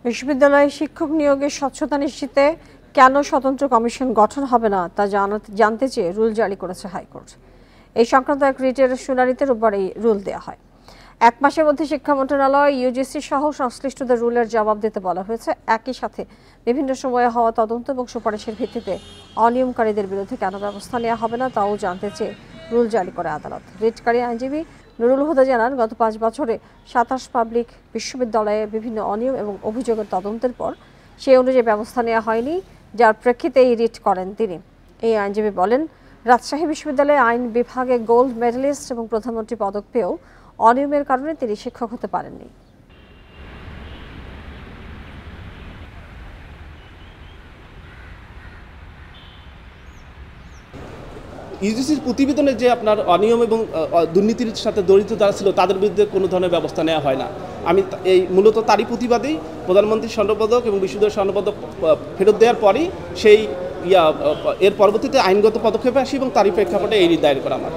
বিশ্ববিদ্যালয়ে শিক্ষক নিয়োগে স্বচ্ছতা নিশ্চিতে কেন স্বতন্ত্র কমিশন গঠন হবে না তা জানতে চেয়ে রুল জারি করেছে হাইকোর্ট। এই সংক্রান্ত এক রিটের শুনানিতে রোববার এই রুল দেওয়া হয়। 1 মাসের মধ্যে শিক্ষা মন্ত্রণালয়, ইউজিসি সহ সংশ্লিষ্টদের রুলের জবাব দিতে বলা হয়েছে। একই সাথে বিভিন্ন সময়ে হওয়া তদন্ত এবং সুপারিশের ভিত্তিতে অনিয়মকারীদের বিরুদ্ধে কেন ব্যবস্থা নেওয়া হবে না তাও জানতে চেয়ে রুল জারি করে আদালত। রিটকারী আইনজীবী নুরুল হুদা জানান, গত 5 বছরে 27 পাবলিক বিশ্ববিদ্যালয়ে বিভিন্ন অনিয়ম এবং অভিযোগের তদন্তের পর সেই অনুযায়ী ব্যবস্থা নেওয়া হয়নি, যার প্রেক্ষিতে এই রিট করেন তিনি। এই আইনজীবী বলেন, রাজশাহী বিশ্ববিদ্যালয়ে আইন বিভাগে গোল্ড মেডেলিস্ট এবং প্রধানমন্ত্রী পদক পেয়েও অনিয়মের কারণে তিনি শিক্ষক হতে পারেননি। ইউজিসির প্রতিবেদনে যে আপনার অনিয়ম এবং দুর্নীতির সাথে জড়িত যারা ছিল তাদের বিরুদ্ধে কোনো ধরনের ব্যবস্থা নেওয়া হয় না। আমি এই মূলত তারই প্রতিবাদেই প্রধানমন্ত্রী স্বর্ণপদক এবং বিশ্ববিদ্যালয় স্বর্ণপদক ফেরত দেওয়ার পরই সেই এর পরবর্তীতে আইনগত পদক্ষেপে আসি এবং তারই প্রেক্ষাপটে এই দায়ের করা আমার।